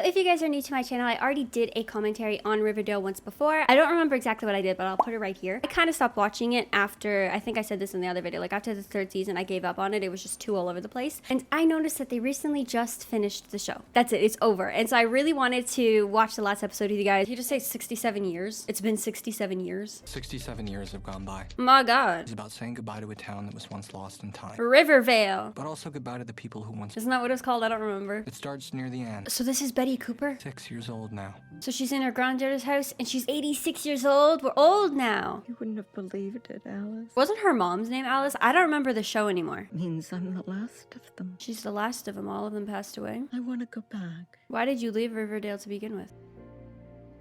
if you guys are new to my channel, I already did a commentary on Riverdale once before. I don't remember exactly what I did, but I'll put it right here. I kind of stopped watching it after, I think I said this in the other video, like after the 3rd season, I gave up on it. It was just too all over the place. And I noticed that they recently just finished the show. That's it, it's over. And so I really wanted to watch the last episode with you guys. You just say 67 years? It's been 67 years. 67 years have gone by. My God. It's about saying goodbye to a town that was once lost in time. Riverdale. But also goodbye to the people who once... Isn't that what it's called? I don't remember. It starts near the end. So this is Betty Cooper? 6 years old now. So she's in her granddaughter's house and she's 86 years old. We're old now. You wouldn't have believed it, Alice. Wasn't her mom's name Alice? I don't remember the show anymore. Means I'm the last of them. She's the last of them. All of them passed away. I want to go back. Why did you leave Riverdale to begin with?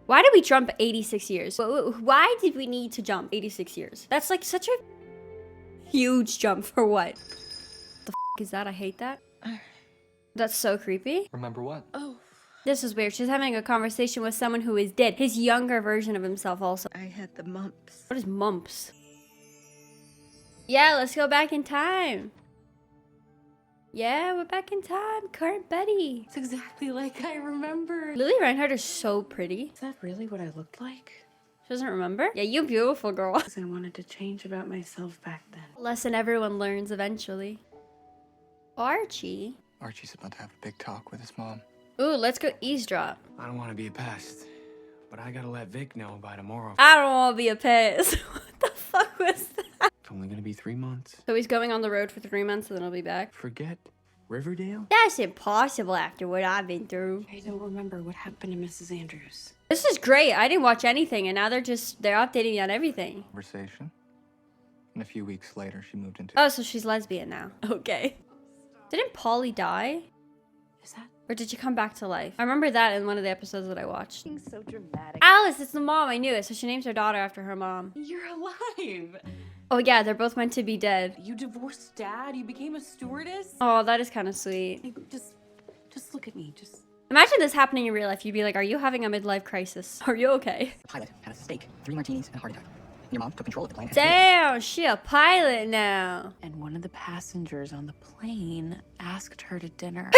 Why did we jump 86 years? Why did we need to jump 86 years? That's like such a huge jump for what? The f is that? I hate that. That's so creepy. Remember what? Oh. This is weird. She's having a conversation with someone who is dead. His younger version of himself also. I had the mumps. What is mumps? Yeah, let's go back in time. Yeah, we're back in time. Current Betty. It's exactly like I remember. Lily Reinhardt is so pretty. Is that really what I looked like? She doesn't remember? Yeah, you beautiful girl. I wanted to change about myself back then. Lesson everyone learns eventually. Archie? Archie's about to have a big talk with his mom. Ooh, let's go eavesdrop. I don't want to be a pest, but I gotta let Vic know by tomorrow. I don't want to be a pest. What the fuck was that? It's only gonna be 3 months. So he's going on the road for 3 months and then he'll be back? Forget Riverdale? That's impossible after what I've been through. I don't remember what happened to Mrs. Andrews. This is great. I didn't watch anything and now they're updating me on everything. Conversation. And a few weeks later, she moved into... Oh, so she's lesbian now. Okay. Didn't Polly die? Is that? Or did she come back to life? I remember that in one of the episodes that I watched. Being so dramatic. Alice, it's the mom. I knew it. So she names her daughter after her mom. You're alive. Oh yeah, they're both meant to be dead. You divorced Dad. You became a stewardess. Oh, that is kind of sweet. Hey, just look at me. Just. Imagine this happening in real life. You'd be like, are you having a midlife crisis? Are you okay? The pilot had a steak, 3 martinis, and a heart attack. Your mom took control of the plane. Damn, she a pilot now. And one of the passengers on the plane asked her to dinner.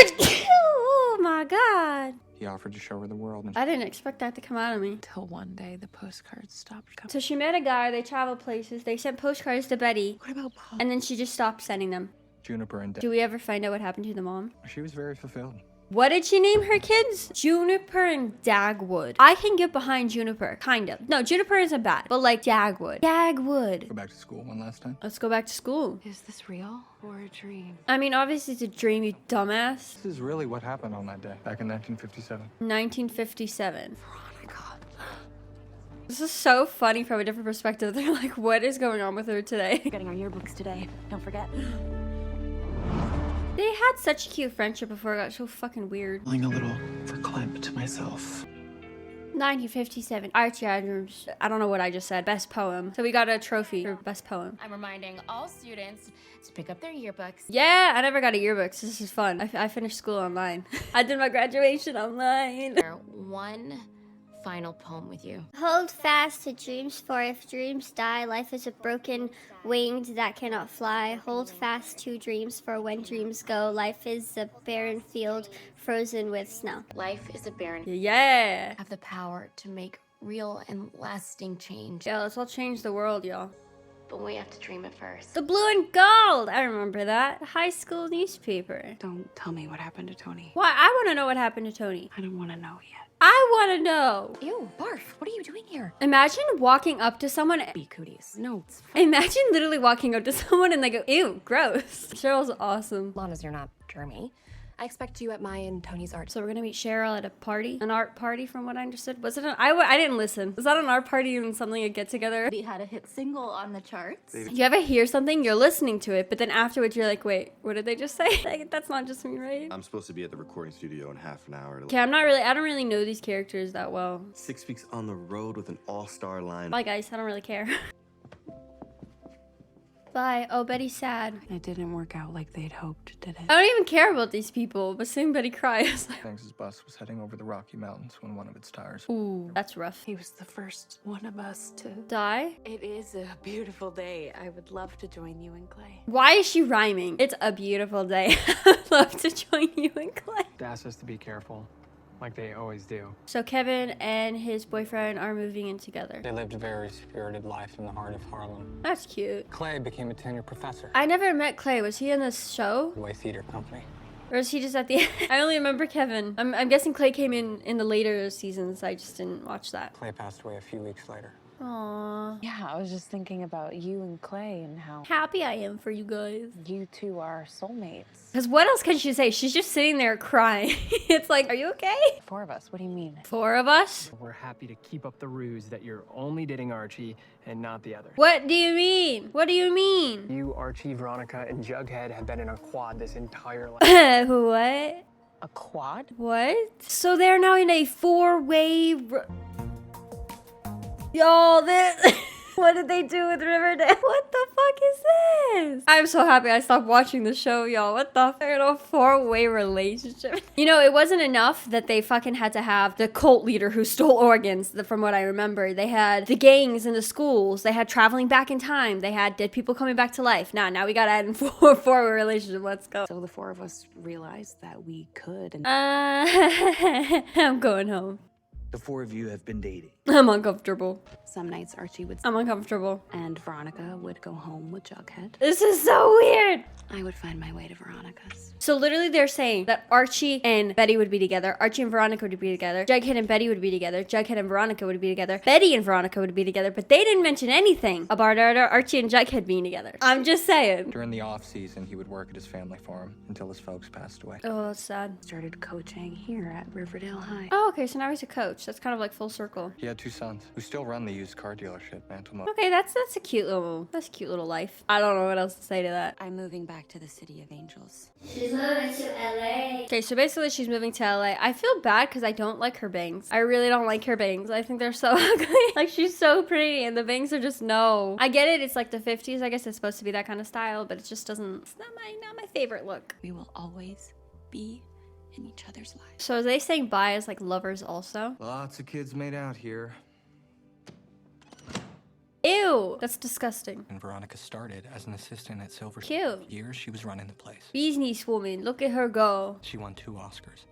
Oh my God. He offered to show her the world. And I didn't expect that to come out of me. Till one day the postcards stopped coming. So she met a guy, they traveled places, they sent postcards to Betty, What about Pop? and then she just stopped sending them. Juniper and... Do we ever find out what happened to the mom? She was very fulfilled. What did she name her kids? Juniper and Dagwood. I can get behind Juniper, kind of. No, Juniper isn't bad, but like Dagwood. Dagwood. Go back to school one last time. Let's go back to school. Is this real or a dream? I mean, obviously it's a dream, you dumbass. This is really what happened on that day, back in 1957. 1957. Veronica. This is so funny from a different perspective. They're like, what is going on with her today? Getting our yearbooks today. Don't forget. They had such a cute friendship before it got so fucking weird. Feeling a little verklempt myself. 1957. Archie Adams. I don't know what I just said. Best poem. So we got a trophy for best poem. I'm reminding all students to pick up their yearbooks. Yeah, I never got a yearbook, so this is fun. I finished school online. I did my graduation online. Share one final poem with you. Hold fast to dreams, for if dreams die, life is a broken winged that cannot fly. Hold fast to dreams, for when dreams go, life is a barren field frozen with snow. Life is a barren. Yeah. Have the power to make real and lasting change. Yeah, let's all change the world, y'all. But we have to dream it first. The Blue and Gold. I remember that. The high school newspaper. Don't tell me what happened to Tony. Why? I want to know what happened to Tony. I don't want to know yet. I want to know. Ew, barf. What are you doing here? Imagine walking up to someone. Be cooties. No, it's fine. Imagine literally walking up to someone and they go, ew, gross. Cheryl's awesome. Long as you're not Jeremy. I expect you at my and Tony's art. So we're gonna meet Cheryl at a party, an art party, from what I understood. Was it? I didn't listen. Was that an art party and something a get together? We had a hit single on the charts. You ever hear something, you're listening to it, but then afterwards you're like, wait, what did they just say? Like, that's not just me, right? I'm supposed to be at the recording studio in half an hour. Okay, I don't really know these characters that well. 6 weeks on the road with an all-star line. Bye guys, I don't really care. Bye. Oh, Betty's sad. It didn't work out like they'd hoped, did it? I don't even care about these people, but seeing Betty cry is like, Thanks, his bus was heading over the Rocky Mountains when one of its tires... ooh, that's rough. He was the first one of us to Die? It is a beautiful day. I would love to join you and Clay. Why is she rhyming? It's a beautiful day. I would love to join you in Clay. Dad says to be careful. like they always do. So Kevin and his boyfriend are moving in together. They lived a very spirited life in the heart of Harlem. That's cute. Clay became a tenured professor I never met Clay. Was he in this show? at the Way Theater Company. Or is he just at the end? I only remember Kevin. I'm guessing Clay came in the later seasons. I just didn't watch that. Clay passed away a few weeks later. Aww. Yeah, I was just thinking about you and Clay and how Happy I am for you guys. you two are soulmates. Because what else can she say? She's just sitting there crying. It's like, are you okay? 4 of us, what do you mean? 4 of us? We're happy to keep up the ruse that you're only dating Archie and not the other. What do you mean? What do you mean? You, Archie, Veronica, and Jughead have been in a quad this entire life. What? A quad? What? So they're now in a 4-way... Y'all, this... What did they do with Riverdale? What the fuck is this? I'm so happy I stopped watching the show, y'all. What the fuck? They're in a 4-way relationship. You know, it wasn't enough that they fucking had to have the cult leader who stole organs, from what I remember. They had the gangs in the schools. They had traveling back in time. They had dead people coming back to life. Now we gotta add in 4-way relationship. Let's go. So the 4 of us realized that we could and I'm going home. The 4 of you have been dating. I'm uncomfortable. some nights Archie would I'm uncomfortable. and Veronica would go home with Jughead. This is so weird. I would find my way to Veronica's. So literally they're saying that Archie and Betty would be together. Archie and Veronica would be together. Jughead and Betty would be together. Jughead and Veronica would be together. Betty and Veronica would be together. But they didn't mention anything about Archie and Jughead being together. I'm just saying. During the off season, he would work at his family farm until his folks passed away. Oh, that's sad. Started coaching here at Riverdale High. Oh, okay. So now he's a coach. That's kind of like full circle. He had 2 sons who still run the used car dealership, Mantle. Okay, that's a cute little life. I don't know what else to say to that. I'm moving back to the City of Angels. She's moving to LA. Okay, so basically she's moving to LA. I feel bad because I don't like her bangs. I really don't like her bangs. I think they're so ugly. Like, she's so pretty and the bangs are just no. I get it. It's like the 50s. I guess it's supposed to be that kind of style, but it just doesn't, it's not my favorite look. We will always be in each other's lives. So are they saying bye as like lovers also? Lots of kids made out here. Ew, that's disgusting. And Veronica started as an assistant at Silver. Cute. For years, she was running the place. Business woman, look at her go. She won 2 Oscars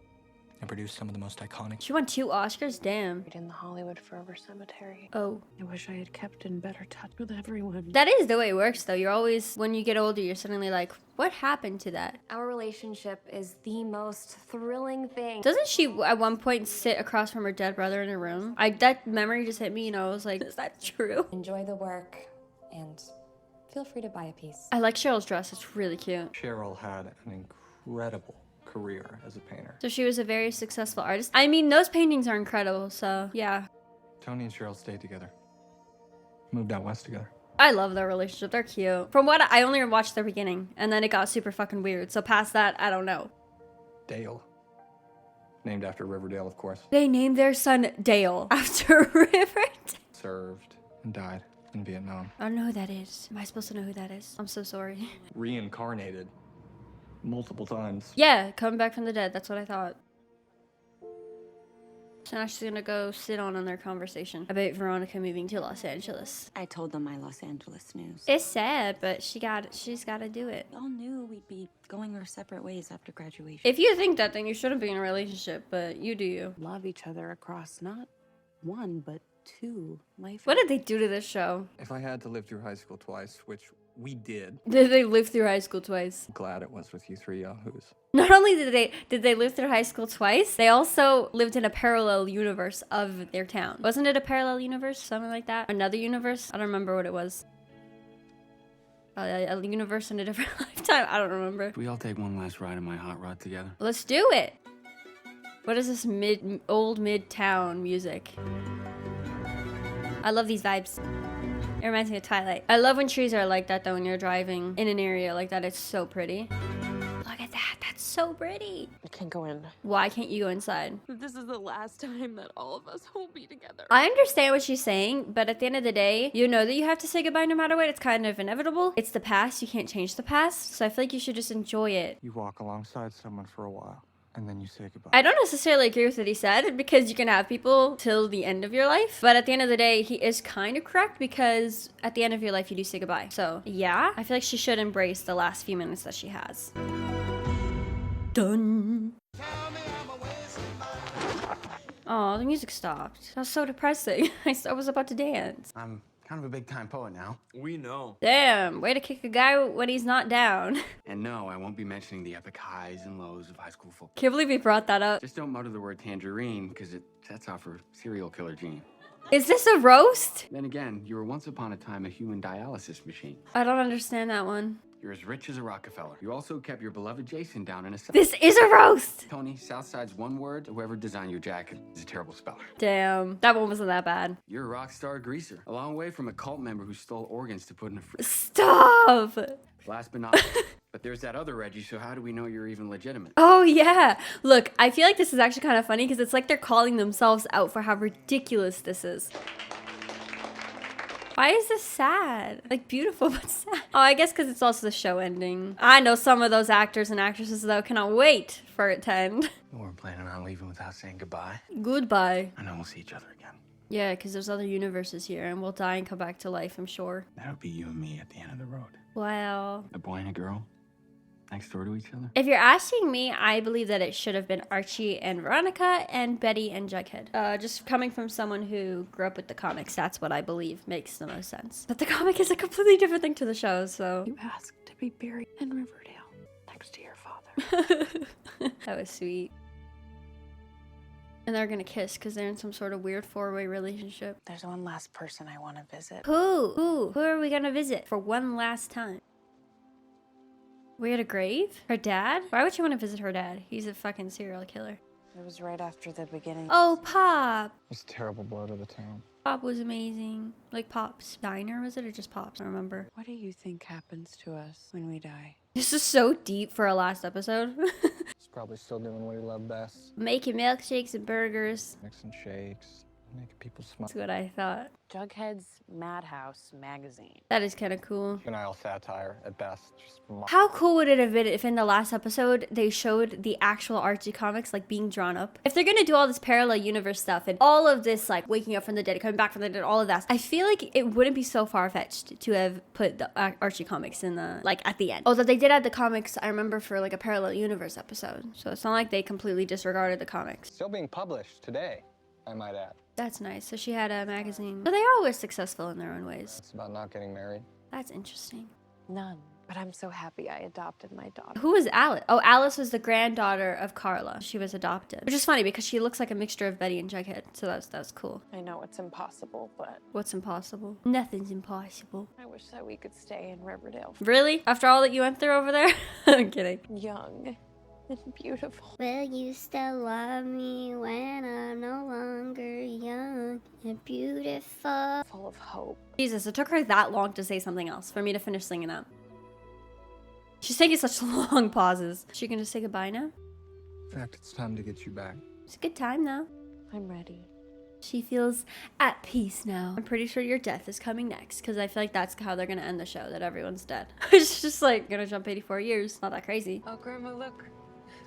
and produced some of the most iconic. She won 2 Oscars, damn. In the Hollywood Forever Cemetery. Oh. I wish I had kept in better touch with everyone. That is the way it works though. You're always, when you get older, you're suddenly like, what happened to that? Our relationship is the most thrilling thing. Doesn't she at one point sit across from her dead brother in a room? That memory just hit me, you know, I was like, is that true? Enjoy the work and feel free to buy a piece. I like Cheryl's dress, it's really cute. Cheryl had an incredible career as a painter. So she was a very successful artist. I mean, those paintings are incredible, so yeah. Tony and Cheryl stayed together. Moved out west together. I love their relationship, they're cute. From what I only watched the beginning, and then it got super fucking weird. So past that, I don't know. Dale. Named after Riverdale, of course. They named their son Dale after Riverdale. Served and died in Vietnam. I don't know who that is. Am I supposed to know who that is? I'm so sorry. Reincarnated multiple times. Yeah, coming back from the dead, that's what I thought. So now she's gonna go sit on their conversation about Veronica moving to Los Angeles. I told them my Los Angeles news. It's sad, but she's gotta do it. We all knew we'd be going our separate ways after graduation. If you think that, then you shouldn't be in a relationship, but you do you. Love each other across not 1, but 2 life. What did they do to this show? If I had to live through high school twice, which we did, Did they live through high school twice? I'm glad it was with you 3 yahoos. Not only did they live through high school twice, they also lived in a parallel universe of their town. Wasn't it a parallel universe? Something like that? Another universe? I don't remember what it was. A universe in a different lifetime? I don't remember. We all take one last ride in my hot rod together. Let's do it! What is this old mid-town music? I love these vibes. It reminds me of Twilight. I love when trees are like that though, when you're driving in an area like that. It's so pretty. Look at that, that's so pretty. I can't go in. Why can't you go inside? This is the last time that all of us will be together. I understand what she's saying, but at the end of the day, you know that you have to say goodbye no matter what. It's kind of inevitable. It's the past, you can't change the past. So I feel like you should just enjoy it. You walk alongside someone for a while, and then you say goodbye. I don't necessarily agree with what he said, because you can have people till the end of your life. But at the end of the day, he is kind of correct, because at the end of your life, you do say goodbye. So yeah, I feel like she should embrace the last few minutes that she has. Done. Oh, the music stopped. That was so depressing. I was about to dance. I'm kind of a big-time poet now. We know. Damn, way to kick a guy when he's not down. And no, I won't be mentioning the epic highs and lows of high school football. Can't believe he brought that up. Just don't mutter the word tangerine, because it sets off her serial killer gene. Is this a roast? Then again, you were once upon a time a human dialysis machine. I don't understand that one. You're as rich as a Rockefeller. You also kept your beloved Jason down in a cell. This is a roast! Tony, Southside's one word. Whoever designed your jacket is a terrible speller. Damn, that one wasn't that bad. You're a rock star greaser. A long way from a cult member who stole organs to put in a fridge. Stop! Last but not least. But there's that other Reggie, so how do we know you're even legitimate? Oh yeah! Look, I feel like this is actually kind of funny because it's like they're calling themselves out for how ridiculous this is. Why is this sad? Like beautiful but sad. Oh, I guess because it's also the show ending. I know some of those actors and actresses though cannot wait for it to end. We're planning on leaving without saying goodbye. Goodbye. I know we'll see each other again. Yeah, because there's other universes here and we'll die and come back to life, I'm sure. That'll be you and me at the end of the road. Wow. A boy and a girl next door to each other. If you're asking me, I believe that it should have been Archie and Veronica and Betty and Jughead. Just coming from someone who grew up with the comics, that's what I believe makes the most sense. But the comic is a completely different thing to the show, so. You asked to be buried in Riverdale next to your father. That was sweet. And they're gonna kiss because they're in some sort of weird four-way relationship. There's one last person I want to visit. Who? Who are we gonna visit for one last time? We at a grave? Her dad? Why would you want to visit her dad? He's a fucking serial killer. It was right after the beginning. Oh, Pop! It's a terrible blow to the town. Pop was amazing. Like Pop's Diner, was it? Or just Pop's? I don't remember. What do you think happens to us when we die? This is so deep for a last episode. He's probably still doing what he loved best. Making milkshakes and burgers. Mixing shakes, making people smile. That's what I thought. Jughead's Madhouse magazine. That is kind of cool. Juvenile satire at best. Just How cool would it have been if in the last episode they showed the actual Archie comics like being drawn up? If they're gonna do all this parallel universe stuff and all of this like waking up from the dead, coming back from the dead, all of that, I feel like it wouldn't be so far-fetched to have put the Archie comics in the like at the end. Although they did add the comics, I remember, for like a parallel universe episode, so it's not like they completely disregarded the comics. still being published today, I might add. That's nice. So she had a magazine. So they are always successful in their own ways. It's about not getting married. That's interesting. None. But I'm so happy I adopted my daughter. Who was Alice? Oh, Alice was the granddaughter of Carla. She was adopted. Which is funny because she looks like a mixture of Betty and Jughead. So that's cool. I know it's impossible, but What's impossible? Nothing's impossible. I wish that we could stay in Riverdale. Really? After all that you went through over there? I'm kidding. Young and beautiful. Will you still love me when I'm no longer young and beautiful? Full of hope. Jesus, it took her that long to say something else for me to finish singing that. She's taking such long pauses. She can just say goodbye now? In fact, it's time to get you back. It's a good time though. I'm ready. She feels at peace now. I'm pretty sure your death is coming next because I feel like that's how they're gonna end the show, that everyone's dead. It's just like gonna jump 84 years. Not that crazy. Oh, Grandma, look.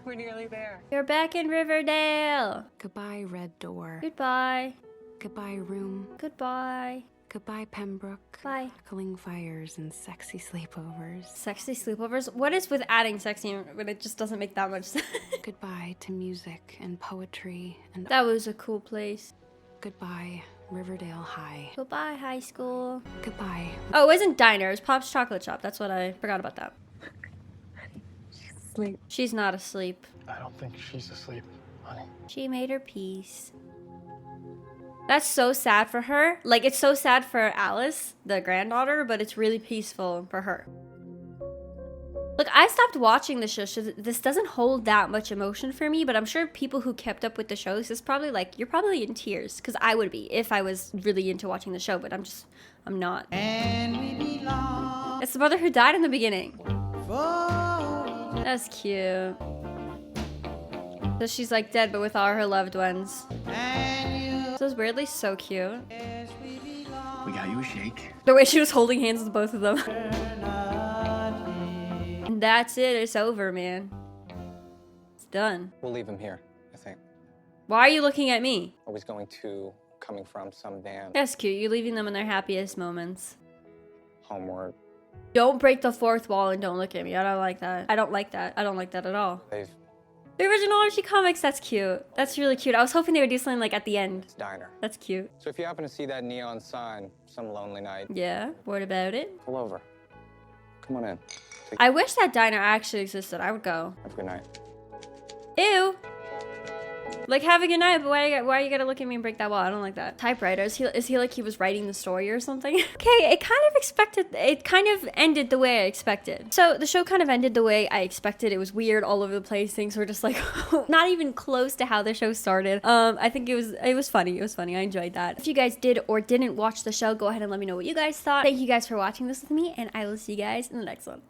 We're nearly there. You're back in Riverdale. Goodbye, Red Door. Goodbye. Goodbye, Room. Goodbye. Goodbye, Pembroke. Bye. Crackling fires and sexy sleepovers. Sexy sleepovers? What is with adding sexy when it just doesn't make that much sense? Goodbye to music and poetry and... That was a cool place. Goodbye, Riverdale High. Goodbye, high school. Goodbye. Oh, it wasn't diner. It was Pop's Chocolate Shop. That's what I forgot about that. She's asleep. She's not asleep. I don't think she's asleep, honey. She made her peace. That's so sad for her. Like, it's so sad for Alice, the granddaughter, but it's really peaceful for her. Look, I stopped watching the show, so this doesn't hold that much emotion for me, but I'm sure people who kept up with the shows is probably like, you're probably in tears, because I would be if I was really into watching the show, but I'm not. It's the brother who died in the beginning. That's cute. So she's like dead, but with all her loved ones. This was weirdly so cute. We got you a shake. The way she was holding hands with both of them. And that's it. It's over, man. It's done. We'll leave him here, I think. Why are you looking at me? Always going to, coming from some dance. That's cute. You're leaving them in their happiest moments. Homework. Don't break the fourth wall and don't look at me. I don't like that. I don't like that. I don't like that at all. They've The original Archie comics, that's cute. That's really cute. I was hoping they would do something like at the end. Diner. That's cute. So if you happen to see that neon sign some lonely night, Yeah, what about it? pull over. Come on in. I wish that diner actually existed. I would go. Have a good night. Ew. Like, have a good night, but why you gotta look at me and break that wall? I don't like that. Typewriter, is he like he was writing the story or something? Okay, it kind of ended the way I expected. So the show kind of ended the way I expected. It was weird, all over the place. Things were just like not even close to how the show started. I think it was funny. I enjoyed that. If you guys did or didn't watch the show, go ahead and let me know what you guys thought. Thank you guys for watching this with me, and I will see you guys in the next one.